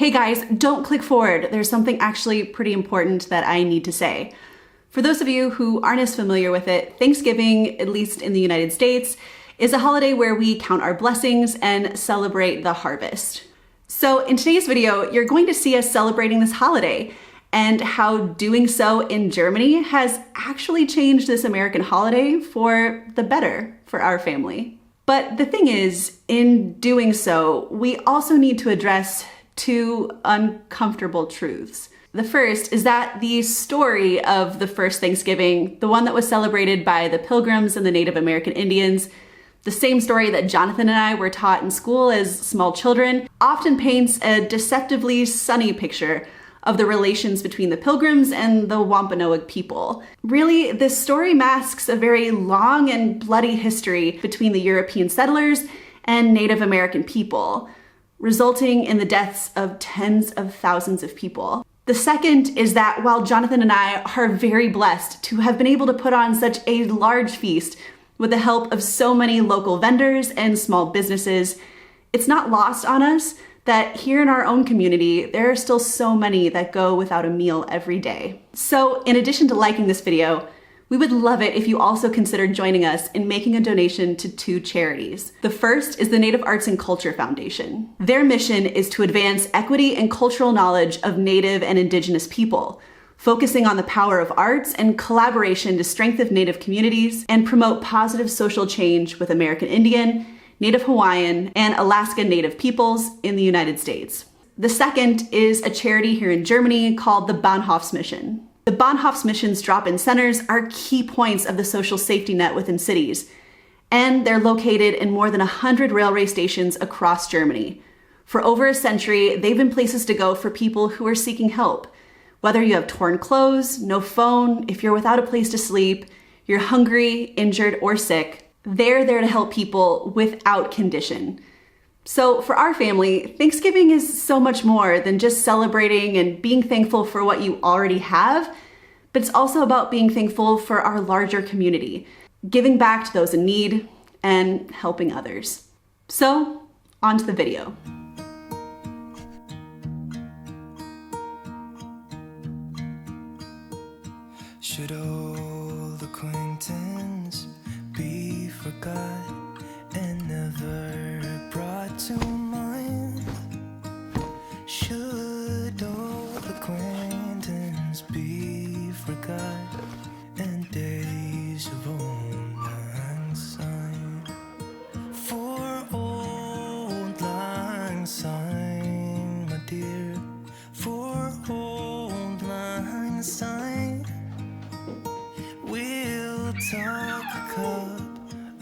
Hey guys, don't click forward. There's something actually pretty important that I need to say. For those of you who aren't as familiar with it, Thanksgiving, at least in the United States, is a holiday where we count our blessings and celebrate the harvest. So in today's video, you're going to see us celebrating this holiday and how doing so in Germany has actually changed this American holiday for the better for our family. But the thing is, in doing so, we also need to address two uncomfortable truths. The first is that the story of the first Thanksgiving, the one that was celebrated by the Pilgrims and the Native American Indians, the same story that Jonathan and I were taught in school as small children, often paints a deceptively sunny picture of the relations between the Pilgrims and the Wampanoag people. Really, this story masks a very long and bloody history between the European settlers and Native American people, resulting in the deaths of tens of thousands of people. The second is that while Jonathan and I are very blessed to have been able to put on such a large feast with the help of so many local vendors and small businesses, it's not lost on us that here in our own community, there are still so many that go without a meal every day. So in addition to liking this video, we would love it if you also considered joining us in making a donation to two charities. The first is the Native Arts and Culture Foundation. Their mission is to advance equity and cultural knowledge of Native and Indigenous people, focusing on the power of arts and collaboration to strengthen Native communities and promote positive social change with American Indian, Native Hawaiian, and Alaska Native peoples in the United States. The second is a charity here in Germany called the Bahnhofsmission. The Bahnhofsmission's drop-in centers are key points of the social safety net within cities, and they're located in more than 100 railway stations across Germany. For over a century, they've been places to go for people who are seeking help. Whether you have torn clothes, no phone, if you're without a place to sleep, you're hungry, injured, or sick, they're there to help people without condition. So for our family, Thanksgiving is so much more than just celebrating and being thankful for what you already have, but it's also about being thankful for our larger community, giving back to those in need, and helping others. So, on to the video. Should old acquaintance be forgot and never brought to mind? Should old acquaintance be forgot and days of old lang syne? For old lang syne, my dear, for old lang syne, we'll talk a cup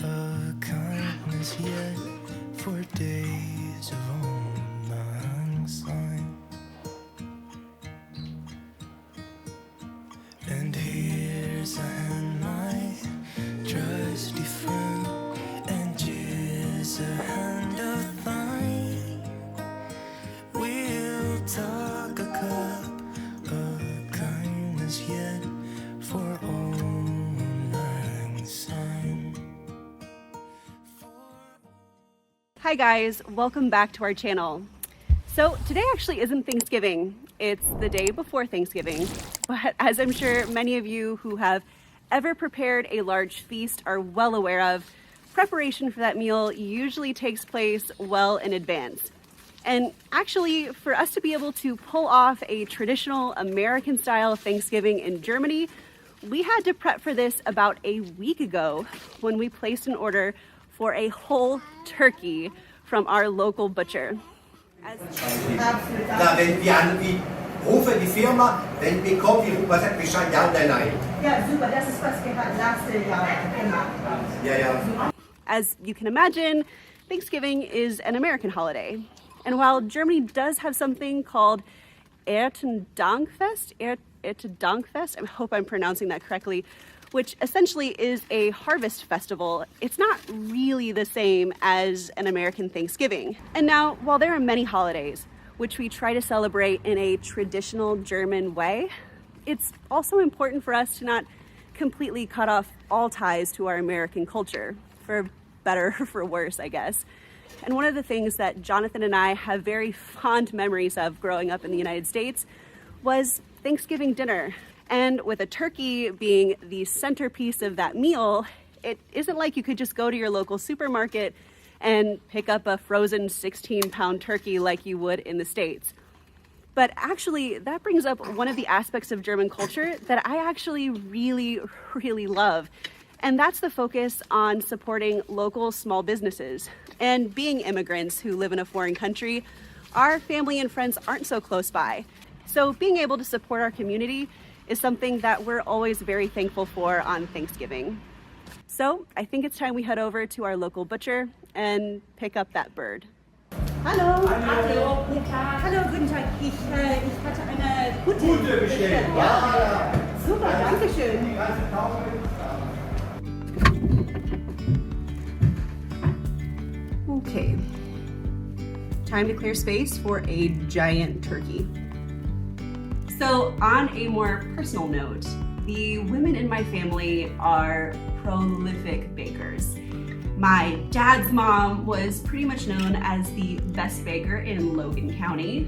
of kindness yet for days of old lang syne. And here's a hand, my trusty friend, and here's a hand of thine. We'll talk a cup of kindness yet for old lang syne. Hi guys, welcome back to our channel. So today actually isn't Thanksgiving, it's the day before Thanksgiving, but as I'm sure many of you who have ever prepared a large feast are well aware of, preparation for that meal usually takes place well in advance. And actually, for us to be able to pull off a traditional American-style Thanksgiving in Germany, we had to prep for this about a week ago when we placed an order for a whole turkey from our local butcher. Na, wenn wir rufen die Firma, dann bekommt die Bescheid, ja oder nein. Ja, super, das ist was wir hatten letztes Jahr gemacht. Ja, ja. As you can imagine, Thanksgiving is an American holiday. And while Germany does have something called Erntedankfest, Erntedankfest, I hope I'm pronouncing that correctly, which essentially is a harvest festival, it's not really the same as an American Thanksgiving. And now, while there are many holidays which we try to celebrate in a traditional German way, it's also important for us to not completely cut off all ties to our American culture, for better or for worse, I guess. And one of the things that Jonathan and I have very fond memories of growing up in the United States was Thanksgiving dinner. And with a turkey being the centerpiece of that meal, it isn't like you could just go to your local supermarket and pick up a frozen 16-pound turkey like you would in the States. But actually, that brings up one of the aspects of German culture that I actually really, really love. And that's the focus on supporting local small businesses. And being immigrants who live in a foreign country, our family and friends aren't so close by. So being able to support our community is something that we're always very thankful for on Thanksgiving. So I think it's time we head over to our local butcher and pick up that bird. Hallo. Hallo. Guten Tag. Hallo, guten Tag. Ich hatte eine gute Bestellung. Ja. Super, danke schön. Okay, time to clear space for a giant turkey. So on a more personal note, the women in my family are prolific bakers. My dad's mom was pretty much known as the best baker in Logan County,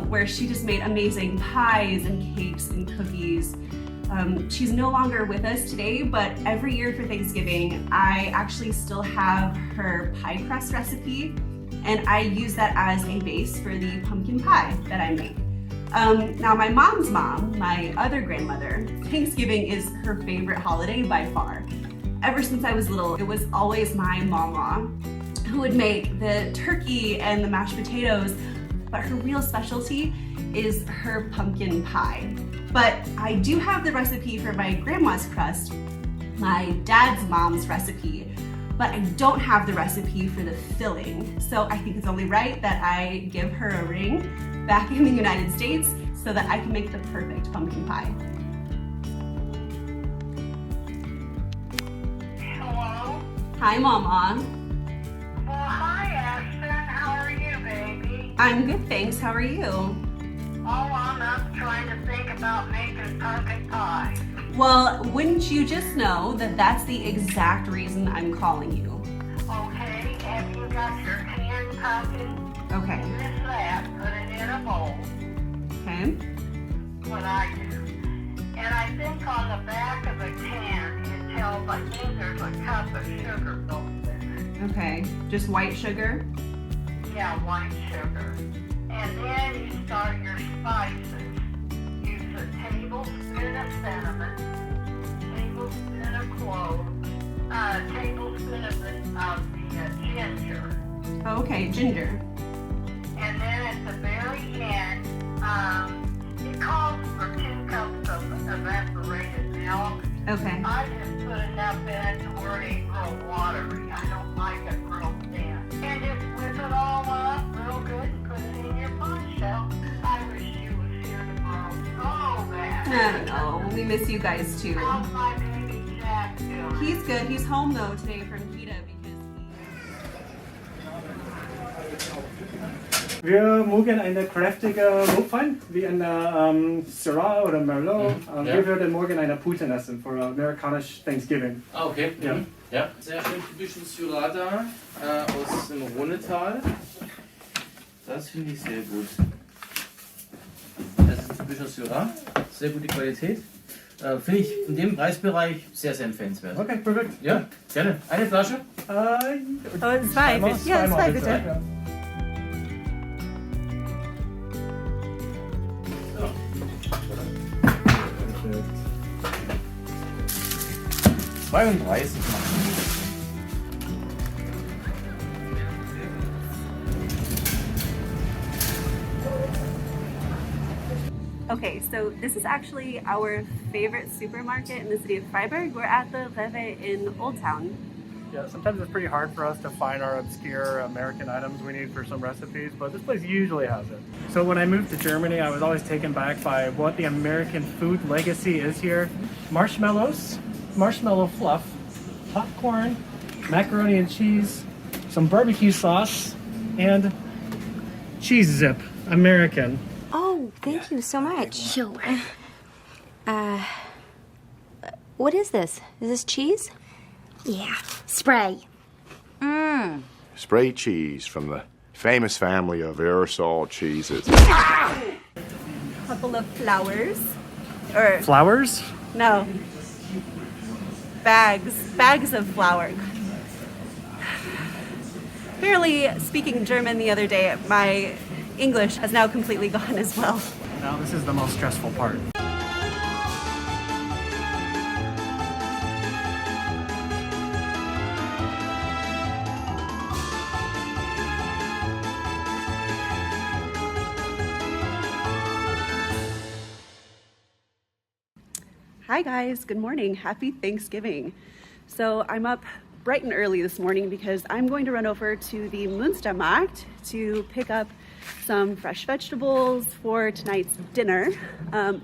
where she just made amazing pies and cakes and cookies. She's no longer with us today, but every year for Thanksgiving, I actually still have her pie crust recipe, and I use that as a base for the pumpkin pie that I make. Now my mom's mom, my other grandmother, Thanksgiving is her favorite holiday by far. Ever since I was little, it was always my mama who would make the turkey and the mashed potatoes, but her real specialty is her pumpkin pie. But I do have the recipe for my grandma's crust, my dad's mom's recipe, but I don't have the recipe for the filling. So I think it's only right that I give her a ring back in the United States so that I can make the perfect pumpkin pie. Hello? Hi, Mama. Well, hi, Ashton. How are you, baby? I'm good, thanks. How are you? Oh, I'm up trying to think about making pumpkin pie. Well, wouldn't you just know that that's the exact reason I'm calling you? Okay, have you got your canned pumpkin? Okay. Use that, put it in a bowl, Okay. what I do. And I think on the back of the can, it tells, I think there's a cup of sugar built in Okay. Just white sugar? it. Yeah, white sugar. And then you start your spices. Use a tablespoon of cinnamon, tablespoon of cloves, tablespoon of the ginger. Oh, okay. Ginger. And then at the very end, it calls for 2 cups of evaporated milk. Okay. I just put enough in it to where it ain't real watery. I don't like it real thin. And just whip it all up real good and put it in your pie shell. I wish you was here tomorrow. Oh, man. I don't know. We miss you guys too. How's my baby Jack doing? He's good. He's home though today from PETA because Wir mögen eine kräftige Rotwein, wie eine Syrah oder Merlot. Wir würden morgen eine Puten essen für amerikanisch Thanksgiving. Ah, okay. Ja. Ja. Sehr schön typischen Syrah da aus dem Rhonetal. Das finde ich sehr gut. Das ist typischer Syrah. Sehr gute Qualität. Finde ich in dem Preisbereich sehr, sehr empfehlenswert. Okay, perfekt. Ja, gerne. Eine Flasche? zwei. Ja, zwei bitte. Ja. Perfekt. 32 machen. Okay, so this is actually our favorite supermarket in the city of Freiburg. We're at the Rewe in Old Town. Yeah, sometimes it's pretty hard for us to find our obscure American items we need for some recipes, but this place usually has it. So when I moved to Germany, I was always taken back by what the American food legacy is here. Marshmallows, marshmallow fluff, popcorn, macaroni and cheese, some barbecue sauce, and cheese zip, American. Oh, thank you so much. Sure. What is this? Is this cheese? Yeah, spray. spray cheese from the famous family of aerosol cheeses. Couple of flowers. Or Flowers? no. Bags of flour. Barely speaking German the other day, my English has now completely gone as well. Now this is the most stressful part. Hi guys, good morning. Happy Thanksgiving. So I'm up bright and early this morning because I'm going to run over to the Münstermarkt to pick up some fresh vegetables for tonight's dinner.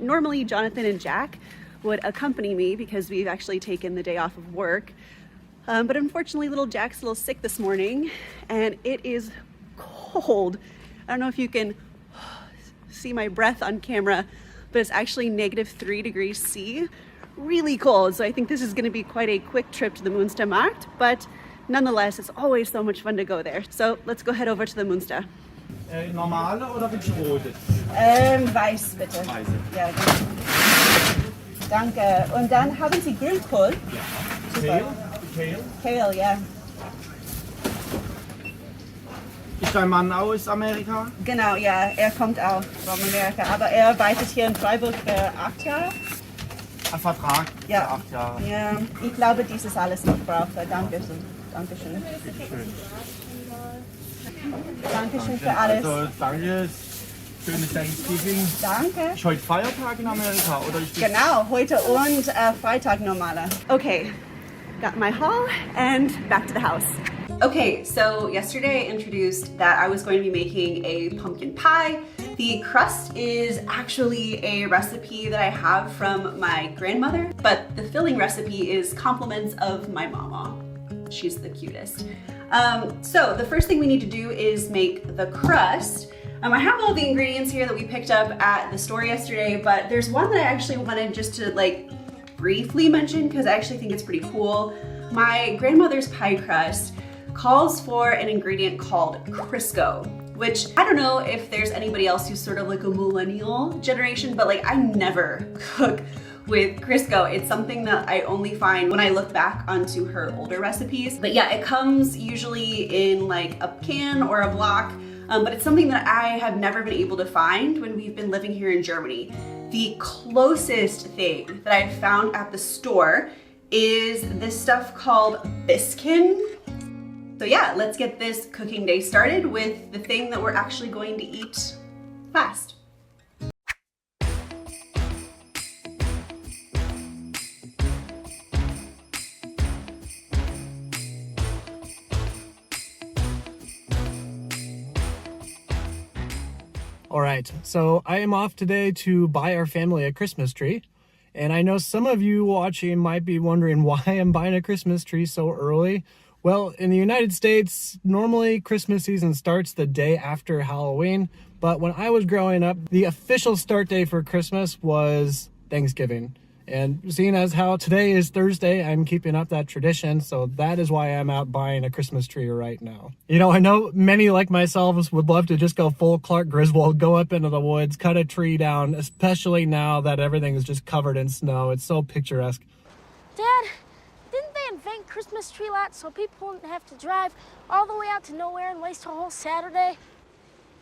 Normally Jonathan and Jack would accompany me because we've actually taken the day off of work. But unfortunately little Jack's a little sick this morning and it is cold. I don't know if you can see my breath on camera, but it's actually -3 degrees C, really cold. So I think this is going to be quite a quick trip to the Münstermarkt, but nonetheless, it's always so much fun to go there. So let's go head over to the Münster. Normale oder willst du rote? Weiß bitte. Weiße. Ja, danke. Und dann haben Sie Grünkohl? Kale? Kale, ja. Ist dein Mann aus Amerika? Genau, ja, er kommt auch von Amerika, aber er arbeitet hier in Freiburg für 8 Jahre. Ein Vertrag Ja. für 8 Jahre. Ja, ich glaube, dies ist alles, was ich brauche. Dankeschön. Dankeschön. Dankeschön für alles. Also, danke. Schönes Thanksgiving. Danke. Ist heute Feiertag in Amerika oder ist das? Genau, heute und Freitag normaler. Okay, got my haul and back to the house. Okay, so yesterday I introduced that I was going to be making a pumpkin pie. The crust is actually a recipe that I have from my grandmother, but the filling recipe is compliments of my mama. She's the cutest. So the first thing we need to do is make the crust. I have all the ingredients here that we picked up at the store yesterday, but there's one that I actually wanted just to briefly mention because I actually think it's pretty cool. My grandmother's pie crust calls for an ingredient called Crisco, which I don't know if there's anybody else who's sort of like a millennial generation, but I never cook with Crisco. It's something that I only find when I look back onto her older recipes. But yeah, it comes usually in a can or a block, but it's something that I have never been able to find when we've been living here in Germany. The closest thing that I've found at the store is this stuff called Biskin. So yeah, let's get this cooking day started with the thing that we're actually going to eat fast. All right, so I am off today to buy our family a Christmas tree. And I know some of you watching might be wondering why I'm buying a Christmas tree so early. Well, in the United States, normally Christmas season starts the day after Halloween, but when I was growing up, the official start day for Christmas was Thanksgiving. And seeing as how today is Thursday, I'm keeping up that tradition, so that is why I'm out buying a Christmas tree right now. You know, I know many like myself would love to just go full Clark Griswold, go up into the woods, cut a tree down, especially now that everything is just covered in snow. It's so picturesque. Dad, didn't they invent Christmas tree lots so people wouldn't have to drive all the way out to nowhere and waste a whole Saturday?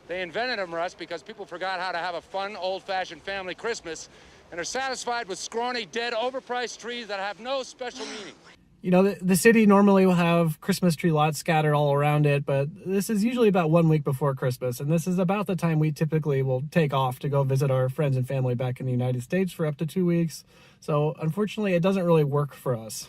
They invented them, Russ, because people forgot how to have a fun, old-fashioned family Christmas and are satisfied with scrawny, dead, overpriced trees that have no special meaning. You know, the city normally will have Christmas tree lots scattered all around it, but this is usually about 1 week before Christmas, and this is about the time we typically will take off to go visit our friends and family back in the United States for up to 2 weeks. So unfortunately, it doesn't really work for us.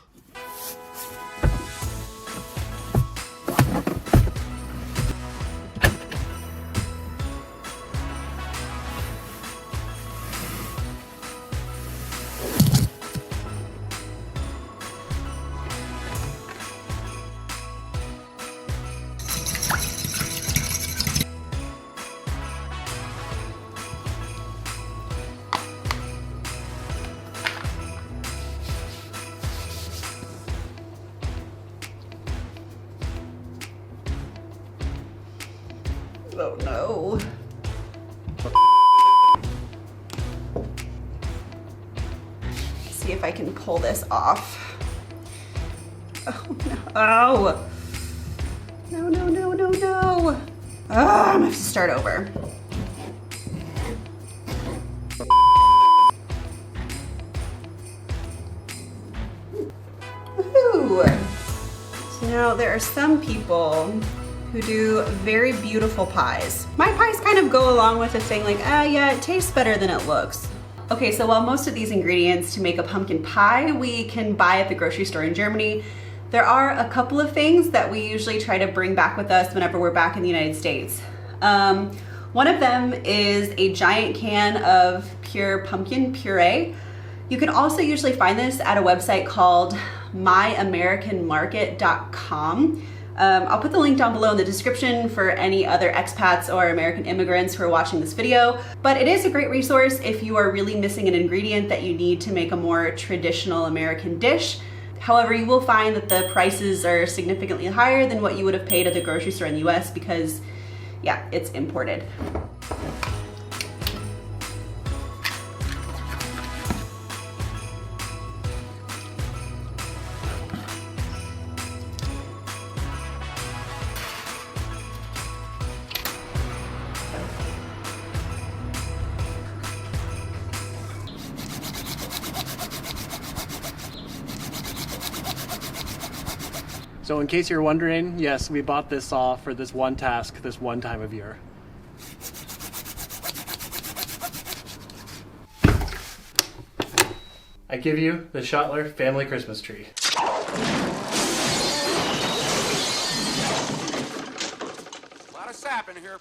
Oh no. See if I can pull this off. Oh no. Oh. No, no, no, no, no. Oh, I'm gonna have to start over. Woohoo. So now there are some people who do very beautiful pies. My pies kind of go along with the thing like, yeah, it tastes better than it looks. Okay, so while most of these ingredients to make a pumpkin pie we can buy at the grocery store in Germany, there are a couple of things that we usually try to bring back with us whenever we're back in the United States. One of them is a giant can of pure pumpkin puree. You can also usually find this at a website called myamericanmarket.com. I'll put the link down below in the description for any other expats or American immigrants who are watching this video. But it is a great resource if you are really missing an ingredient that you need to make a more traditional American dish. However, you will find that the prices are significantly higher than what you would have paid at the grocery store in the US because, yeah, it's imported. So in case you're wondering, yes, we bought this saw for this one task, this one time of year. I give you the Schottler family Christmas tree. A lot of sap in here.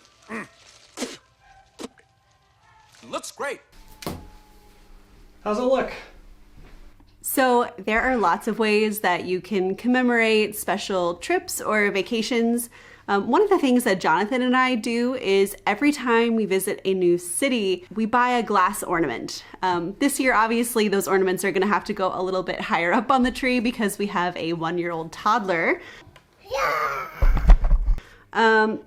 Looks great. How's it look? So there are lots of ways that you can commemorate special trips or vacations. One of the things that Jonathan and I do is every time we visit a new city, we buy a glass ornament. This year, obviously, those ornaments are gonna have to go a little bit higher up on the tree because we have a 1-year-old toddler.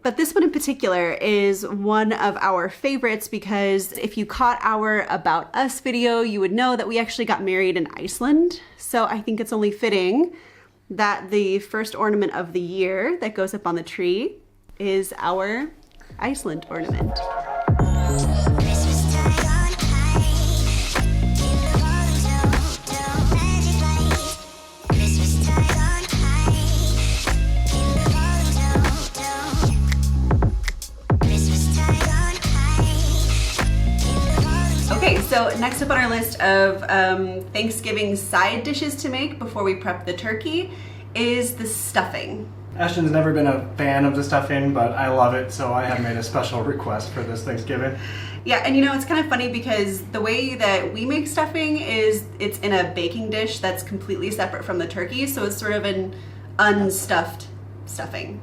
But this one in particular is one of our favorites because if you caught our About Us video, you would know that we actually got married in Iceland. So I think it's only fitting that the first ornament of the year that goes up on the tree is our Iceland ornament. Okay, so next up on our list of Thanksgiving side dishes to make before we prep the turkey is the stuffing. Ashton's never been a fan of the stuffing, but I love it, so I have made a special request for this Thanksgiving. Yeah, and you know, it's kind of funny because the way that we make stuffing is it's in a baking dish that's completely separate from the turkey, so it's sort of an unstuffed stuffing.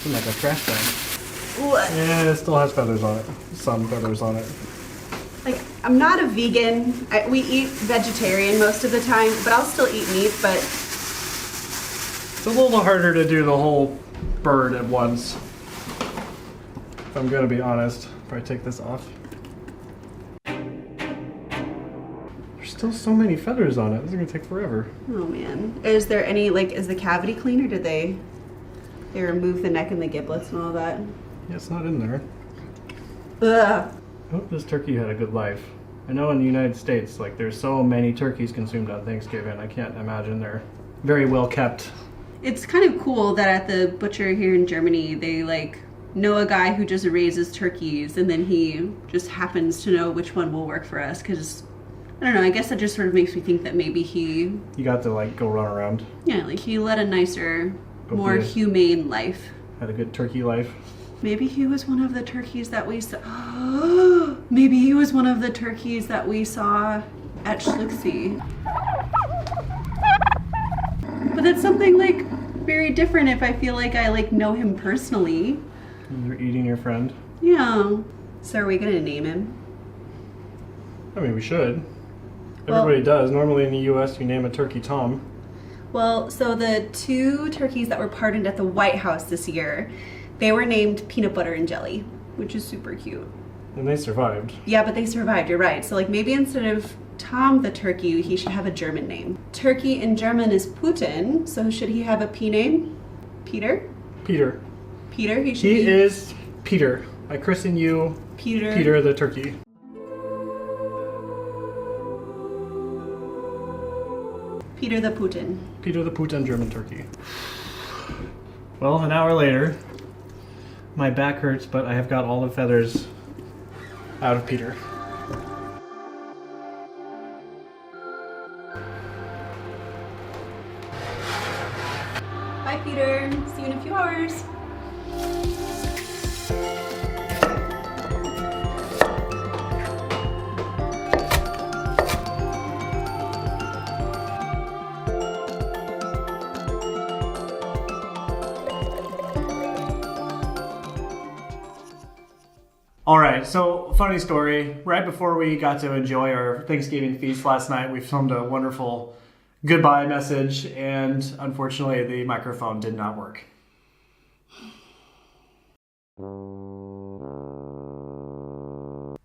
Like a trash bag. Yeah, it still has feathers on it. Some feathers on it. Like, I'm not a vegan. We eat vegetarian most of the time, but I'll still eat meat, but... It's a little harder to do the whole bird at once. If I'm gonna be honest. Probably take this off. There's still so many feathers on it. This is gonna take forever. Oh man. Is there any, like, is the cavity clean or did they remove the neck and the giblets and all that? Yeah, it's not in there. Ugh. I hope this turkey had a good life. I know in the United States, like, there's so many turkeys consumed on Thanksgiving. I can't imagine they're very well kept. It's kind of cool that at the butcher here in Germany, they like know a guy who just raises turkeys and then he just happens to know which one will work for us because I don't know, I guess that just sort of makes me think that maybe he... You got to like go run around. Yeah, like he led a nicer, more humane life. Had a good turkey life. Maybe he was one of the turkeys that we saw. Maybe he was one of the turkeys that we saw at Schluchsee. But that's something like very different if I feel like I like know him personally. You're eating your friend? Yeah. So are we gonna name him? I mean, we should. Everybody does. Normally in the U.S. you name a turkey Tom. Well, so the 2 turkeys that were pardoned at the White House this year, they were named Peanut Butter and Jelly, which is super cute. And they survived. Yeah, but they survived, you're right. So like maybe instead of Tom the turkey, he should have a German name. Turkey in German is Putin, so should he have a P name? Peter? Peter. Peter? He is Peter. I christen you Peter the turkey. Peter the Putin. Peter the Putin German turkey. Well, an hour later, my back hurts, but I have got all the feathers out of Peter. Bye, Peter. See you in a few hours. All right, so funny story. Right before we got to enjoy our Thanksgiving feast last night, we filmed a wonderful goodbye message, and unfortunately the microphone did not work.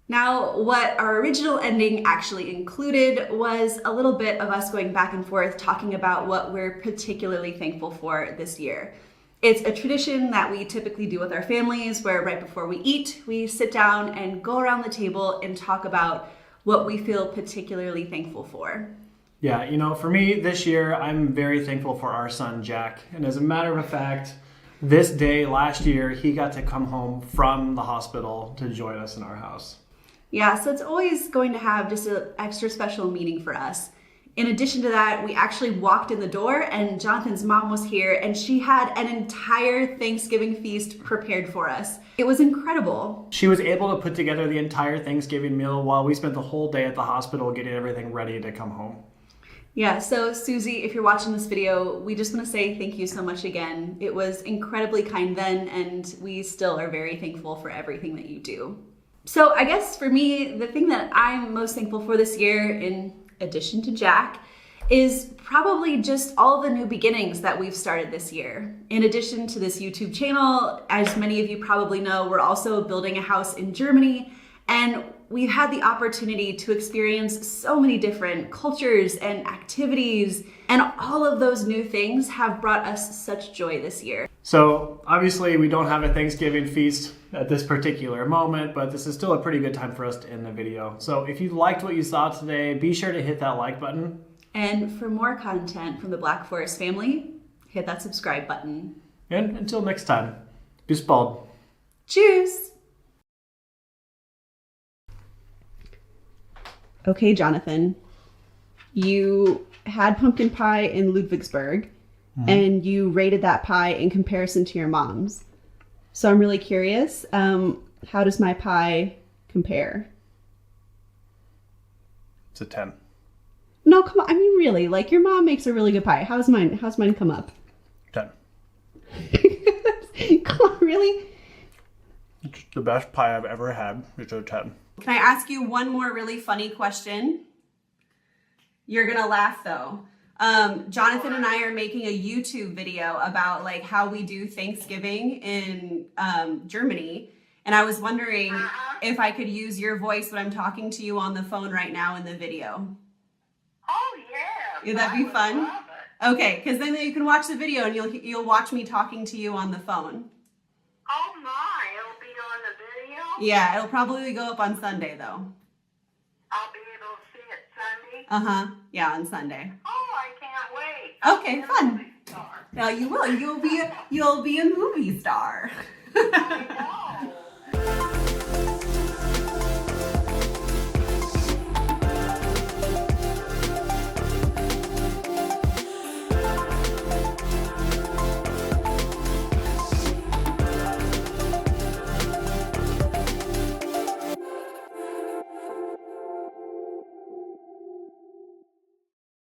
Now, what our original ending actually included was a little bit of us going back and forth talking about what we're particularly thankful for this year. It's a tradition that we typically do with our families where right before we eat, we sit down and go around the table and talk about what we feel particularly thankful for. Yeah, you know, for me this year, I'm very thankful for our son, Jack. And as a matter of fact, this day last year, he got to come home from the hospital to join us in our house. Yeah, so it's always going to have just an extra special meaning for us. In addition to that, we actually walked in the door and Jonathan's mom was here and she had an entire Thanksgiving feast prepared for us. It was incredible. She was able to put together the entire Thanksgiving meal while we spent the whole day at the hospital getting everything ready to come home. Yeah, so Susie, if you're watching this video, we just want to say thank you so much again. It was incredibly kind then, and we still are very thankful for everything that you do. So I guess for me, the thing that I'm most thankful for this year, in addition to Jack, is probably just all the new beginnings that we've started this year. In addition to this YouTube channel, as many of you probably know, we're also building a house in Germany, and we've had the opportunity to experience so many different cultures and activities, and all of those new things have brought us such joy this year. So obviously we don't have a Thanksgiving feast at this particular moment, but this is still a pretty good time for us to end the video. So if you liked what you saw today, be sure to hit that like button. And for more content from the Black Forest family, hit that subscribe button. And until next time, bis bald. Cheers! Okay, Jonathan, you had pumpkin pie in Ludwigsburg, and you rated that pie in comparison to your mom's. So I'm really curious, how does my pie compare? It's a 10. No, come on. I mean, really, like your mom makes a really good pie. How's mine come up? 10. Come on, really? It's the best pie I've ever had. It's a 10. Can I ask you one more really funny question? You're gonna laugh though. Jonathan and I are making a YouTube video about like how we do Thanksgiving in Germany. And I was wondering if I could use your voice when I'm talking to you on the phone right now in the video. Oh, yeah. Would that be fun? Okay, because then you can watch the video and you'll watch me talking to you on the phone. Oh, my. It'll be on the video? Yeah, it'll probably go up on Sunday though. I'll be able to see it Sunday? Uh-huh. Yeah, on Sunday. Oh, I can't wait. Okay, fun. Now you will. You'll be a movie star. I know.